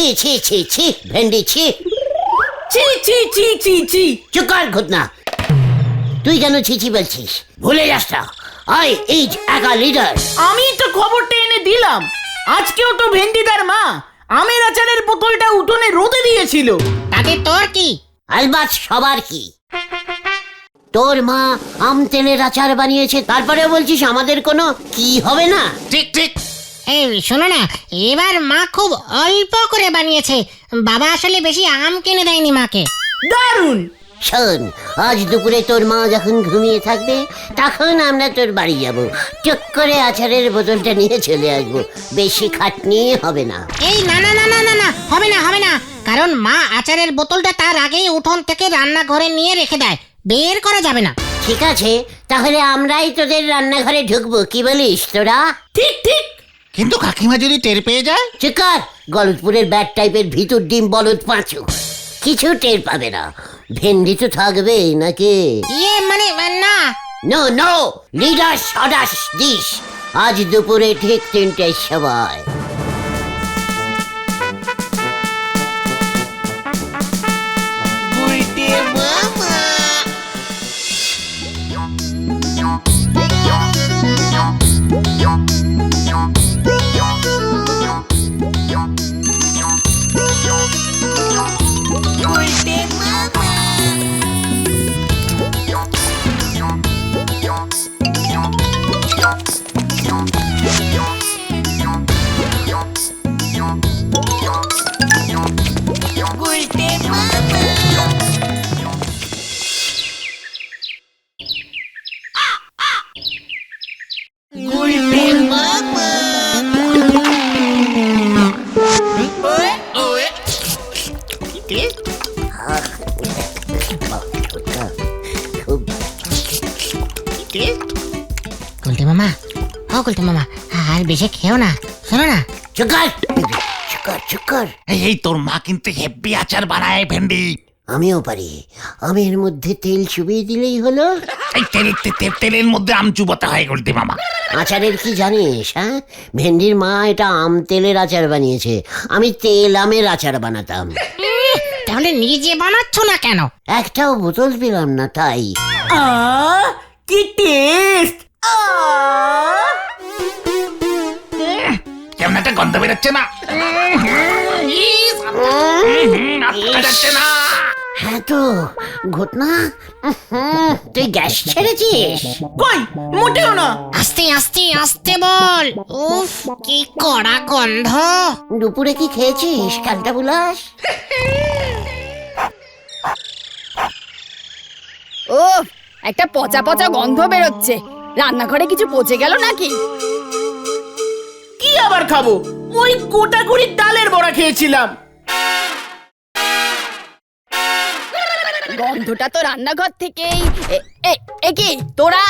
ছি ছি ছি ছি ভেন্ডি ছি ছি ছি ছি ছি ছি। চুপ কর ঘটনা। তুই কেন ছিছি বলছিস? ভুলে যাস না, আই ইজ একা লিডার। আমি তো খবরটা এনে দিলাম। আজকেও তো ভেন্ডিদার মা আমের আচারের বোতলটা উঠোনে রোদে দিয়েছিল। তাতে তোর কি? আলবাত সবার কি। তোর মা আম তেলের আচার বানিয়েছে, তারপরে বলছিস আমাদের কোনো কি হবে না? ঠিক ঠিক। এই শোনো না, এবার মা খুব অল্প করে বানিয়েছে। বাবা আসলে বেশি আম কিনে দেয়নি মাকে। দারুণ। শোন, আজ দুপুরে তোর মা যখন ঘুমিয়ে থাকবে তখন আমরা তোর বাড়ি যাব, চুপ করে আচারের বোতলটা নিয়ে চলে আসবো। বেশি খাটনি হবে না। এই না না না না না না, হবে না হবে না, কারণ মা আচারের বোতলটা তার আগেই উঠোন থেকে রান্নাঘরে নিয়ে রেখে দেয়, বের করা যাবে না। ঠিক আছে, তাহলে আমরাই তোদের রান্নাঘরে ঢুকবো, কি বলিস তোরা? ঠিক ঠিক। কিন্তু কাকিমা যদি টের পেয়ে যায়? চিকার, গলদপুরের ব্যাট টাইপের ভিতর ডিম বলদ পাঁচু, কিছু টের পাবে না। ভেন্ডি তো থাকবে নাকি? মানে না। নো নো, লিডার সদাস দিস। আজ দুপুরে ঠিক 3টের সময়। গুলটে মামা, ও গুলটে মামা, আর বেশি খেও না, শোনো না। Chukar chukar chukar. এই তোর মা কিন্তু হেব্বি আচার বানায় ভেন্ডি। আমিও পারি, আমের মধ্যে তেল চুবিয়ে দিলেই হলো। এই তেলের মধ্যে আম চুবাতে হয় গুলটে মামা। আচারের কি জানিস? হ্যাঁ, ভেন্ডির মা এটা আম তেলের আচার বানিয়েছে, আমি তেল আমের আচার বানাতাম। তাহলে নিজে বানাচ্ছ না কেন? একটাও বোতল পেলাম না তাই। কি টেস্ট! কেমন একটা গন্ধ বেরোচ্ছে না? যাচ্ছে না। হ্যাঁ তো ঘটনা, তুই গ্যাস ছেড়েছিস? কই, মোটেও না। আস্তে আস্তে আস্তে বল। উফ, কি কড়া গন্ধ। দুপুরে কি খেয়েছিস কালটা বুলাস? ও, একটা পচা পচা গন্ধ বেরোচ্ছে। রান্নাঘরে কিছু পচে গেল নাকি? কি আবার খাবো? ওই গোটা কুড়ির ডালের বড়া খেয়েছিলাম। গন্ধটা তো রান্নাঘর থেকেই। কি তোরা?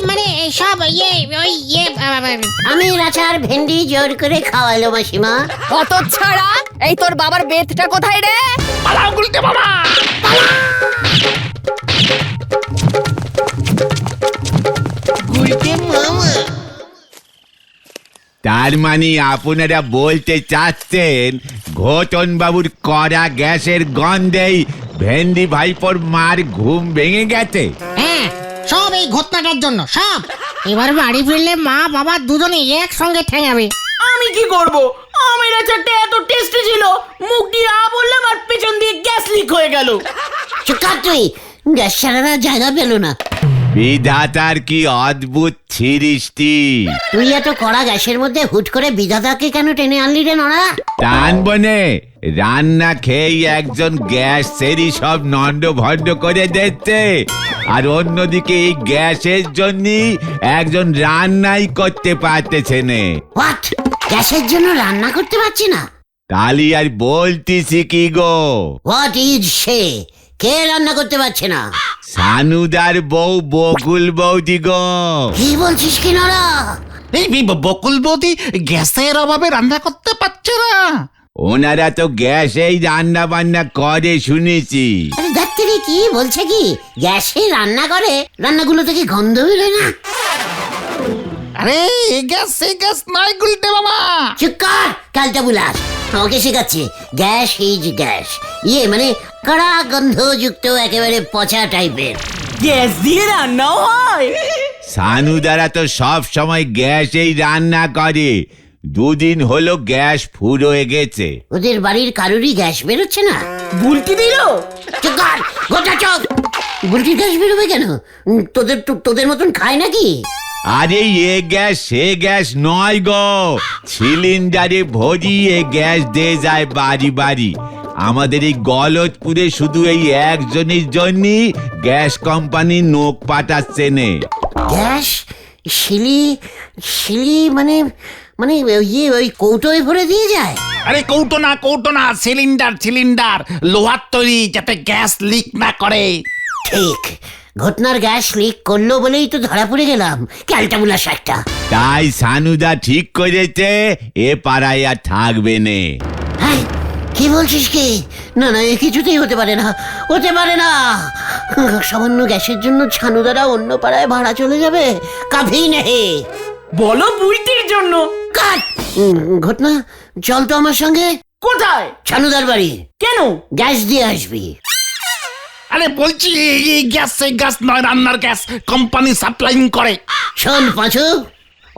মানে সব ওই আমি আচার ভেন্ডি জোর করে খাওয়ালো মাসিমা। কত ছাড়া! এই তোর বাবার বেতটা কোথায় রে? পালাও গুলটে মামা। তার মানে আপনারা বলতে চাচ্ছেন ঘটন বাবুর কড়া গ্যাসের গন্ধেই ভেন্ডি ভাইপোর মার ঘুম ভেঙে গেছে? হ্যাঁ, সব এই ঘটনাটার জন্য, সব। এবার বাড়ি ফিরলে মা বাবা দুজনে একসঙ্গে ঠেঙাবে। আমি কি করব? আমের আচারটা এত টেস্টি ছিল, মুখ দিয়ে আ বললাম আর পেছন দিয়ে গ্যাস লিক হয়ে গেল। চুকার তুই, গ্যাস ছাড়ানোর জায়গা পেল না। বিধাতার কি অদ্ভুত সৃষ্টি! তুই এত কড়া গ্যাসের মধ্যে হুট করে বিধাতাকে কেন টেনে আনলি রে নড়া? টানবনে রান্না খেয়েই একজন গ্যাস সেরি সব নন্ড ভন্ড করে দিচ্ছে, আর অন্যদিকে এই গ্যাসের জন্য একজন রান্নাই করতে পারতেছে না। হোয়াট? গ্যাসের জন্য রান্না করতে পারছি না? তালি আর বলতিছি কি গো? হোয়াট ইজ সে? কে রান্না করতে পারছে না? সানুদার বউ বকুল বৌদি গো। কি বলছিস কি নড়া? এই বকুল বৌদি গ্যাসের অভাবে রান্না করতে পারছে না। ওনারা তো গ্যাসেই রান্না বান্না করে শুনেছি। আরে ডাক্তারি কি বলছে কি? গ্যাসে রান্না করে? রান্নাগুলো থেকে গন্ধ বেরোয় না? আরে এ গ্যাস নয় গুলটে মামা। চুপ কর ক্যালটা বুলাস, আমাকে শেখাচ্ছে গ্যাস ইজ গ্যাস, ইয়ে মানে কড়া গন্ধযুক্ত একেবারে পচা টাইপের। গ্যাস দিয়ে রান্নাও হয়? সানুদারা তো সব সময় গ্যাসেই রান্না করে, দুদিন হলো গ্যাস ফুরো হয়ে গেছে। ওদের বাড়ির কারোরই গ্যাস বেরোচ্ছে না? বুলটি দিল? চুপ কর, গোটা চোখ। বুলটির গ্যাস বেরোবে কেন? তোদের মতন খায় নাকি? আরে এ গ্যাস সে গ্যাস নয় গো, সিলিন্ডারে ভরিয়ে গ্যাস দিয়ে যায় বাড়ি বাড়ি। আমাদের এই গলতপুরে শুধু এই একজনের জন্যই গ্যাস কোম্পানি নোক পাঠাচ্ছে নে। গ্যাস শিলি মানে মানে ওই কৌটোয় ভরে দিয়ে যায়? আরে কৌটো না সিলিন্ডার লোহার তৈরি, যাতে গ্যাস লিক না করে। ঠিক, ঘটনার গ্যাস লিক করলো বলেই তো ধরা পড়ে গেলাম ক্যালটা বুলাস একটা। তাই সানুদা ঠিক করেছে এ পাড়ায় আর থাকবে নে। হ্যাঁ, কি বলছিস কি? না না, এ কিছুতেই হতে পারে না, হতে পারে না। সামান্য গ্যাসের জন্য ছানুদারা অন্য পাড়ায় ভাড়া চলে যাবে? কাভি নেই। বলো বুলটির জন্য। কাট। ঘটনা, চল তো আমার সঙ্গে। কোথায়? ছানুদার বাড়ি। কেন? গ্যাস দিয়ে আসবি। আরে বলছি এই গ্যাস নয়, রান্নার গ্যাস কোম্পানি সাপ্লাইং করে। শোন পাঁচু,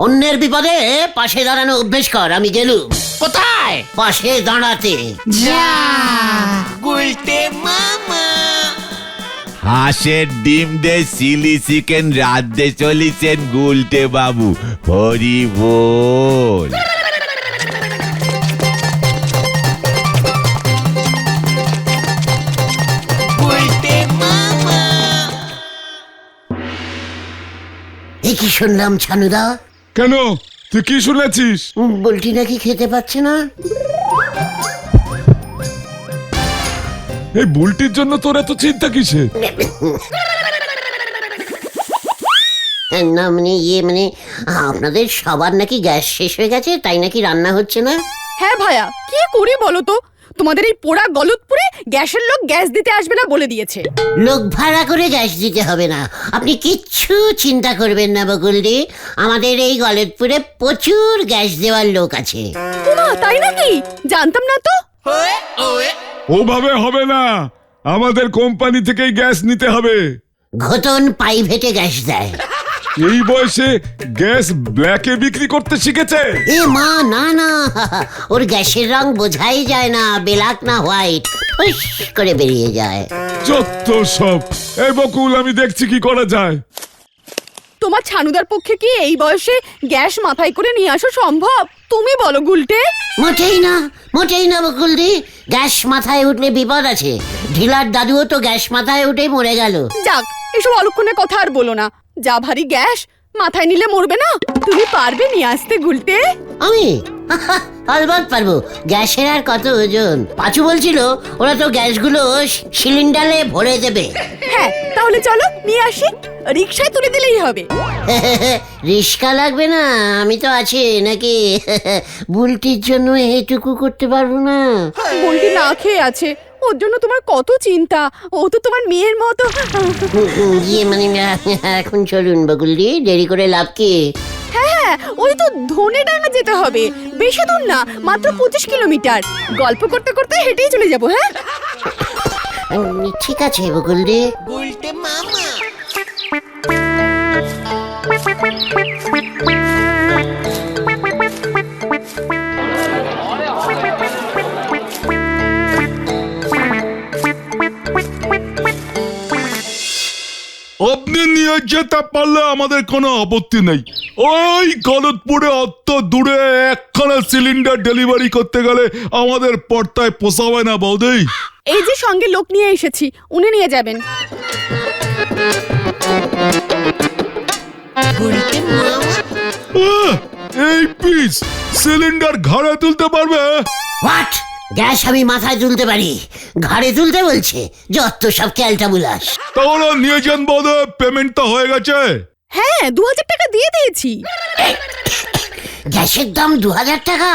অন্যের বিপদে পাশে দাঁড়ানো অভ্যেস কর। আমি গেলুম। কোথায়? পাশে দাঁড়াতে। হাঁসের ডিম দে চিলি চিকেন রাঁধতে চলেছেন গুলটে বাবু, হরি বল। এ কি শুনলাম ছানুদা? কেন, তুই কি শুনেছিস? বলটি নাকি খেতে পাচ্ছে না। এই বুলটির জন্য তোর এত চিন্তা কিসে? না মানে মানে আপনাদের সবার নাকি গ্যাস শেষ হয়ে গেছে, তাই নাকি রান্না হচ্ছে না? হ্যাঁ ভাইয়া, কি করি বলো তো? তোমাদের এই পোড়া গলতপুরে গ্যাসের লোক গ্যাস দিতে আসবে না বলে দিয়েছে। লোক ভাড়া করে গ্যাস দিতে হবে না, আপনি কিচ্ছু চিন্তা করবেন না বকুলদি। আমাদের এই গলতপুরে প্রচুর গ্যাস দেওয়ার লোক আছে। ওমা, তাই নাকি? জানতাম না তো। ওভাবে হবে না, আমাদের কোম্পানি থেকেই গ্যাস নিতে হবে। ঘটন প্রাইভেটে গ্যাস দেয়। এই বয়সে গ্যাস ব্ল্যাকে বিক্রি করতে শিখেছে? এ মা, না না, ওর গ্যাসের রং বোঝাই যায় না, ব্ল্যাক না হোয়াইট, ফুস করে বেরিয়ে যায়। যত সব। এই বকুল, আমি দেখছি কি করা যায়। তোমার ছানুদার পক্ষে কি এই বয়সে গ্যাস মাথায় করে নিয়ে আসা সম্ভব? তুমি বলো গুলটে। মোটেই না বকুলদি, গ্যাস মাথায় উঠলে বিপদ আছে। ঢিলার দাদুও তো গ্যাস মাথায় উঠে মরে গেল। যাক, এসব অলক্ষণের কথা আর বলো না। যা ভারী গ্যাস, মাথায় নিলে মরবে না? তুমি পারবে নিয়ে আসতে গুলটে? আমি আলবাত পারবো। গ্যাসের আর কত ওজন? পাঁচু বলছিল ওরা তো গ্যাসগুলো সিলিন্ডারে ভরে দেবে। হ্যাঁ, তাহলে চলো নিয়ে আসি, রিকশায় তুলে দিলেই হবে। রিস্কা লাগবে না, আমি তো আছি নাকি। বুলটির জন্য এইটুকু করতে পারবো না? বুলটি না খেয়ে আছে, ওর জন্য তোমার কত চিন্তা। ও তো তোমার মেয়ের মতো। ইয়ে মানে এখন চলুন বকুলদি, দেরি করে লাভ কি? হ্যাঁ, ওই তো ধনেডাঙ্গা যেতে হবে, বেশি দূর না, মাত্র 25 কিলোমিটার। গল্প করতে করতে হেঁটেই চলে যাবো। হ্যাঁ ঠিক আছে বকুলদি। আপনি নিয়ে যেতে পারলে আমাদের কোনো আপত্তি নেই। ওই গলতপুরে অত দূরে একখানা সিলিন্ডার ডেলিভারি করতে গেলে আমাদের পর্দায় পোষাবে না বৌদি। এই যে সঙ্গে লোক নিয়ে এসেছি, উনি নিয়ে যাবেন। এই পিস সিলিন্ডার ঘাড়ে তুলতে পারবে? হোয়াট? গ্যাস আমি মাথায় তুলতে পারি, ঘাড়ে তুলতে বলছে? যত সব ক্যালটা বুলাস। তাহলে নিয়ে যান বৌদি, পেমেন্ট তো হয়ে গেছে। হ্যাঁ, 2000 টাকা দিয়ে দিয়েছি। গ্যাসের দাম 2000 টাকা?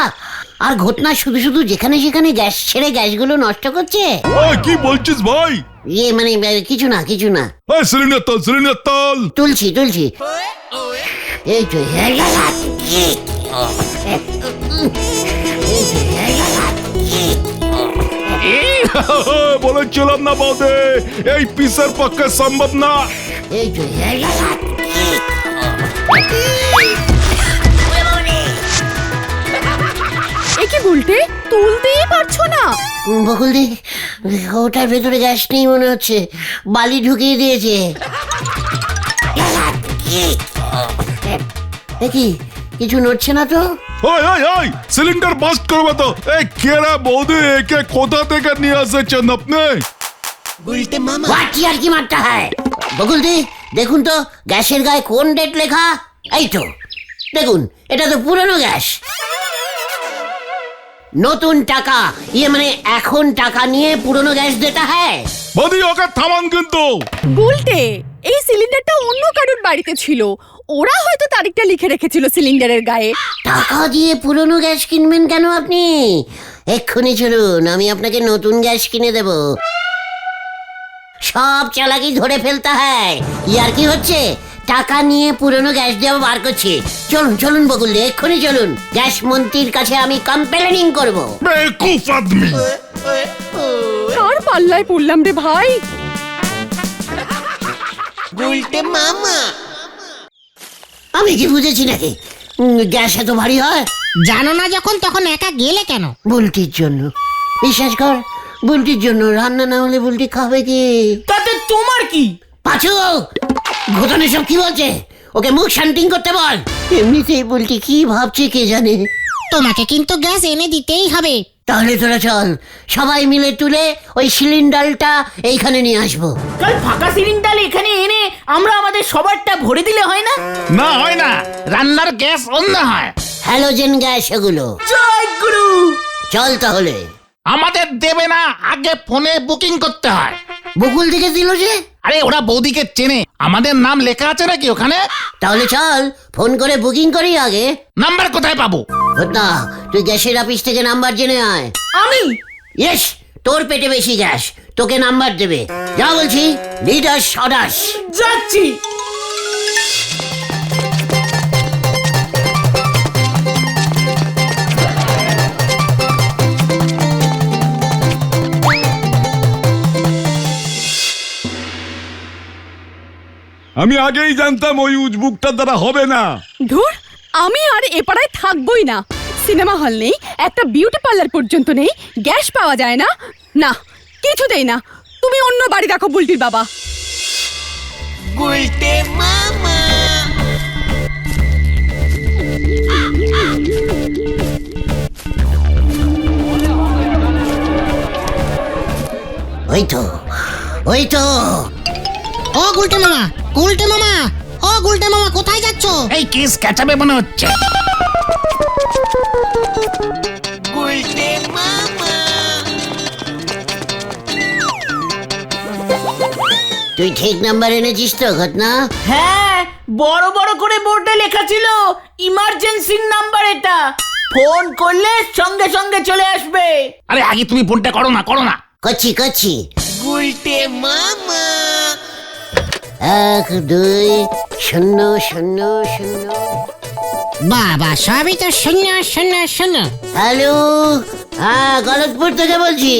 আর ঘটনা শুধু শুধু যেখানে সেখানে গ্যাস ছেড়ে গ্যাসগুলো নষ্ট করছে। ওই কি বলছিস ভাই? ইয়ে মানে কিছু না। সিলিন্ডার তল তুলছি। এই তো বলেছিলাম না বৌদি, এই পিসের পক্ষে সম্ভব না। এই তো এ কি গুলটে, তুলতেই পারছো না? বকুলদি, ওটার ভেতরে গ্যাস নেই মনে হচ্ছে, বালি ঢুকিয়ে দিয়েছে। দেখি কিছু নড়ছে না তো। ওই ওই ওই, সিলিন্ডার বাস্ট করবে তো। এই কেরা বৌদি, একে কোথা থেকে নিয়ে এসেছেন আপনি? আর কি মারটা হয় বকুলদি, দেখুন তো গ্যাসের গায়ে কোন ডেট লেখা। এই তো দেখুন, এটা তো পুরনো গ্যাস। নতুন টাকা, ইয়ে মানে এখন টাকা নিয়ে পুরনো গ্যাস দেতা হ্যায়। বৌদি ওকে থামান কিন্তু। গুলটে, এই সিলিন্ডারটা অন্য কারোর বাড়িতে ছিল, ওরা হয়তো তারিখটা লিখে রেখেছিল সিলিন্ডারের গায়ে। টাকা দিয়ে পুরনো গ্যাস কিনবেন কেন আপনি? এক্ষুনি চলুন, আমি আপনাকে নতুন গ্যাস কিনে দেব। সব চালাকি ধরে ফেলতে হয়। ইয়ার কি হচ্ছে? টাকা নিয়ে পুরনো গ্যাস দেওয়া বার করছি। চলুন চলুন বকুল, এক্ষুনি চলুন, গ্যাস মন্ত্রীর কাছে আমি কমপ্লেনিং করব। বেকুফ আদমি। কার পাল্লায় পড়লাম রে ভাই? আমি কি বুঝেছি নাকি গ্যাস এত ভারী হয়? জানো না যখন তখন একা গেলে কেন? বুলটির জন্য, বিশ্বাস কর, বুলটির জন্য। রান্না না হলে বুলটি খাবে কি? তাতে তোমার কি? পাঁচু, ঘটনে সব কি বলছে? ওকে মুখ শান্তিং করতে বল। এমনিতেই বুলটি কি ভাবছে কে জানে। তোমাকে কিন্তু গ্যাস এনে দিতেই হবে। তাহলে তোরা চল, সবাই মিলে তুলে ওই সিলিন্ডারটা এইখানে নিয়ে আসবো। কাল ফাঁকা সিলিন্ডার এখানে এনে আমরা আমাদের সবারটা ভরে দিলে হয় না? না হয় না, রান্নার গ্যাস অন্য হয়। হ্যালোজেন গ্যাস এগুলো। জয় গুরু। চল তাহলে। আমাদের দেবে না, আগে ফোনে বুকিং করতে হয়। বকুল দিকে দিল যে। আরে ওরা বৌদিকে চেনে, আমাদের নাম লেখা আছে নাকি ওখানে? তাহলে চল ফোন করে বুকিং করি আগে। নাম্বার কোথায় পাবো? না, তুই গ্যাসের অফিস থেকে নাম্বার জেনে আয়। আমি? ইয়েস, তোর পেটে বেশি গ্যাস, তোকে নাম্বার দেবে। যা বলছি, লিডার সদাস। যাচ্ছি। আমি আগেই জানতাম ওই উজবুকটার দ্বারা হবে না। ধুর, আমি আর এ পাড়ায় থাকবোই না। সিনেমা হল নেই, একটা বিউটি পার্লার পর্যন্ত নেই, গ্যাস পাওয়া যায় না। না, কিছুতেই না। তুমি অন্য বাড়ি দেখো বুলটির বাবা। ওই তো, ওই তো। ও গুলটে মামা, গুলটে মামা, ও গুলটে মামা, কোথায় যাচ্ছ? এই কেস ক্যাচাবে মনে হচ্ছে। তুই ঠিক নাম্বার এনেছিস তো ঘটনা? হ্যাঁ, বড় বড় করে বোর্ডে লেখা ছিল ইমার্জেন্সি নাম্বার এটা। ফোন করলে সঙ্গে সঙ্গে চলে আসবে। আরে আগে তুমি ফোনটা করো না, করো না। করছি করছি। 1 2 0 0 0। বাবা, সবই তো শূন্য শূন্য শূন্য। হ্যালো, হ্যাঁ গলতপুর থেকে বলছি।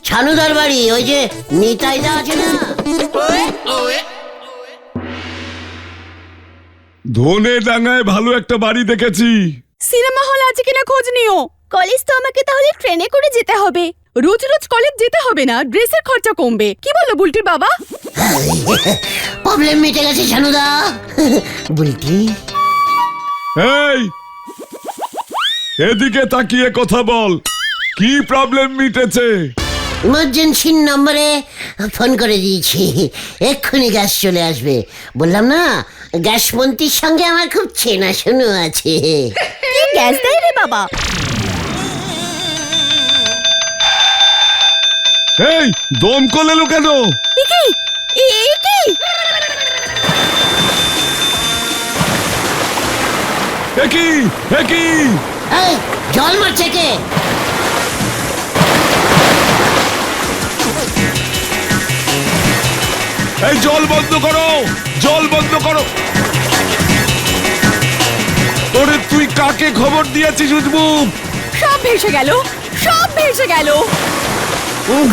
ছানুদার বাড়ি, ওই যে নিতাইদা আছে না? ধনে ডাঙায় ভালো একটা বাড়ি দেখেছি। সিনেমা হল আছে কিনা খোঁজ নিও। কলেজ তো আমাকে তাহলে ট্রেনে করে যেতে হবে। রোজ রোজ কলেজ যেতে হবে না, ড্রেসের খরচা কমবে। কি বললো বুলটির বাবা? প্রবলেম মিটে গেছে ছানুদা। বুলটি, এই এদিকে তাকিয়ে কথা বল, কি প্রবলেম মিটেছে? ইমার্জেন্সি নম্বরে ফোন করে দিয়েছি, এক্ষুনি গ্যাস চলে আসবে। বললাম না, গ্যাস মন্ত্রীর সঙ্গে আমার খুব চেনাশোনা আছে। কি গ্যাস দেয় রে বাবা? এই দমকল এলো কেন? কি কি? একই একই, এই জল মারছে কে? এই জল বন্ধ করো, জল বন্ধ করো। ওরে তুই কাকে খবর দিয়েছিস উজবুক? সব ভেসে গেল, সব ভেসে গেল।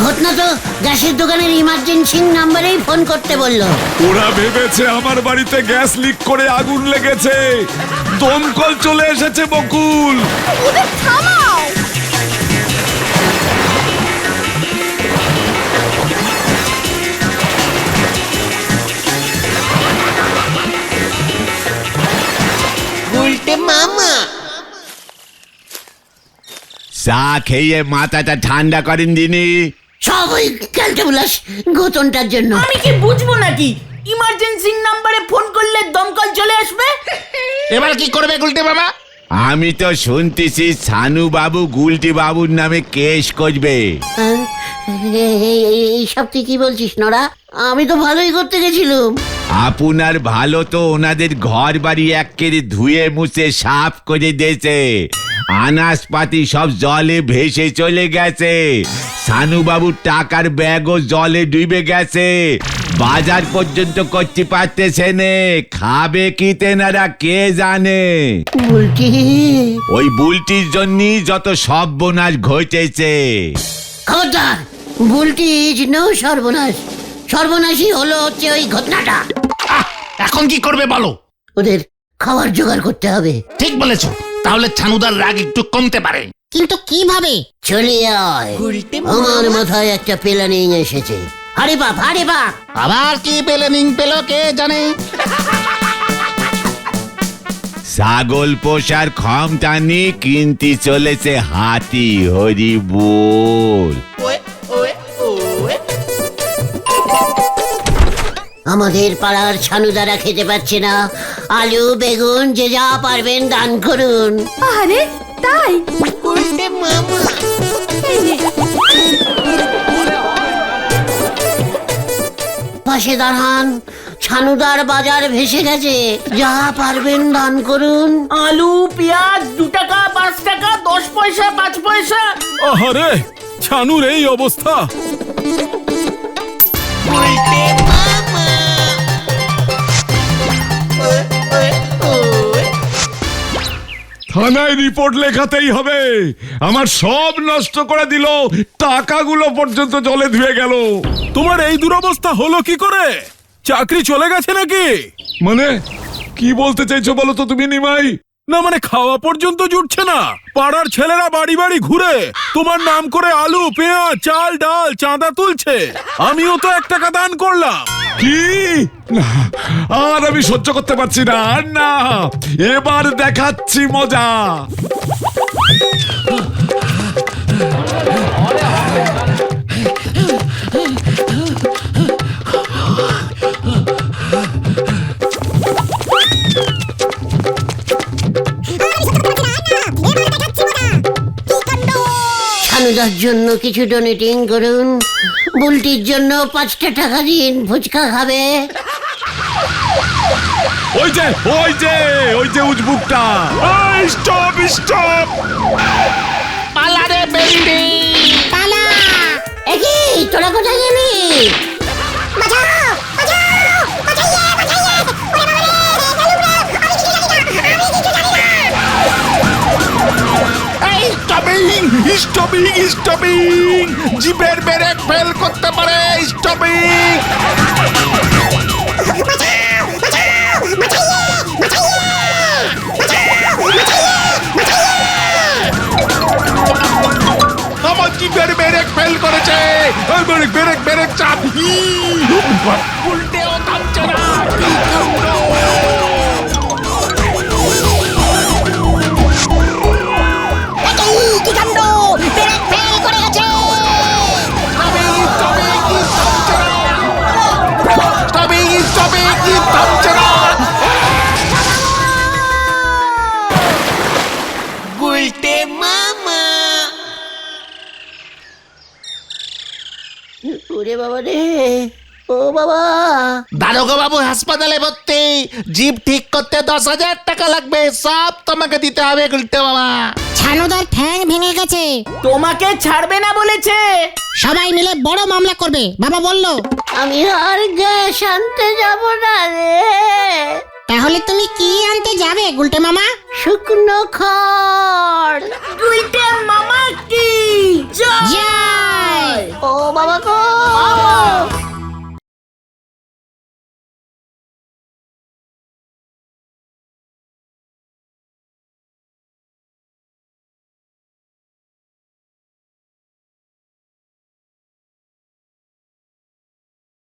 ঘটনা তো গ্যাসের দোকানের ইমার্জেন্সি নাম্বারেই ফোন করতে বললো। ওরা ভেবেছে আমার বাড়িতে গ্যাস লিক করে আগুন লেগেছে, দমকল চলে এসেছে বকুল। ওদের থামাও। চা খেয়ে মাথাটা ঠান্ডা করেন দিনি। সব ওই ক্যালটাবুলাস গোতনটার জন্য। আমি কি বুঝবো নাকি ইমার্জেন্সি নাম্বারে ফোন করলে দমকল চলে আসবে? এবার কি করবে গুলটে মামা? আমি তো শুনতেছি ছানু বাবু গুলটি বাবুর নামে কেস করবে। এইসব তুই কি বলছিস নরা? আমি তো ভালোই করতে গেছিলাম। আপনার ভালো তো ওনাদের ঘর বাড়ি একেবারে ধুয়ে মুছে সাফ করে দিয়েছে, আনাজপাতি সব জলে ভেসে চলে গেছে, সানু বাবুর টাকার ব্যাগও জলে ডুবে গেছে, বাজার পর্যন্ত করতে পারতেছে নে, খাবে কি তেনারা কে জানে। বলছি ওই বুলটির জন্যই যত সর্বনাশ ঘটেছে। খবরদার, বুলটিজ নো সর্বনাশ। সর্বনাশই হলো হচ্ছে ওই ঘটনাটা। এখন কি করবে বলো? ওদের খাবার জোগাড় করতে হবে। ঠিক বলেছো, তাহলে ছানুদার রাগ একটু কমতে পারে। কিন্তু কিভাবে? চলে আয়, আমার মাথায় একটা প্ল্যানিং এসেছে। হারে বাপ, হারে বাপ। আবার কি প্ল্যানিং পেলো কে জানে। ছাগল পোষার ক্ষমতা নি কিনতে চলেছে হাতি, হরি বল। আমাদের পাড়ার ছানুদারা খেতে পাচ্ছে না, আলু বেগুন যে যা পারবেন দান করুন। আরে তাই? এই নে। পাশে দাঁড়ান, ছানুদার বাজার ভেসে গেছে, যা পারবেন দান করুন। আলু পেঁয়াজ 2 টাকা 5 টাকা 10 পয়সা 5 পয়সা। আহারে, ছানুর এই অবস্থা। থানায় রিপোর্ট লেখাতেই হবে। আমার সব নষ্ট করে দিল, টাকাগুলো পর্যন্ত জলে ধুয়ে গেল। তোমার এই দুরবস্থা হলো কি করে? চাকরি চলে গেছে নাকি? মানে কি বলতে চাইছো বলো তো তুমি নিমাই? না মানে খাওয়া পর্যন্ত জুটছে না। পাড়ার ছেলেরা বাড়ি বাড়ি ঘুরে তোমার নাম করে আলু পেঁয়াজ চাল ডাল চাঁদা তুলছে। আমিও তো 1 টাকা দান করলাম। কি না, আর আমি সহ্য করতে পারছি না, আর না, এবার দেখাচ্ছি মজা। ছানুদার জন্য কিছু ডোনেটিং করুন, বুলটির জন্য 5টা টাকা দিন, ফুচকা খাবে। ওই যে ওই যে ওই যে উজবুকটা। Stop stop. পালারে বেন্ডি। পালা! একই তোরা কোথায় গেলি? স্টপিং স্টপিং স্টপিং, জিপের ব্রেক ফেল করতে পারে। স্টপিং। আমার জিপের ব্রেক ফেল করেছে। ব্রেক ব্রেক ব্রেক চাপ। উল্টেও থামছে না। কি কাণ্ড! কি কাণ্ড! ব্রেক ফেল করে গেছে। ওরে বাবা রে, ও বাবা। দারোগা বাবু হাসপাতালে ভর্তি। জিপ ঠিক করতে 10,000 টাকা লাগবে, সব তোমাকে দিতে হবে গুলটে মামা। ছানুদার ঠ্যাং ভেঙে গেছে। তোমাকে ছাড়বে না বলেছে। সবাই মিলে বড় মামলা করবে বাবা বললো। আমি আর গ্যাস আনতে যাব না রে। তাহলে তুমি কি আনতে যাবে গুলটে মামা? শুকনো খড়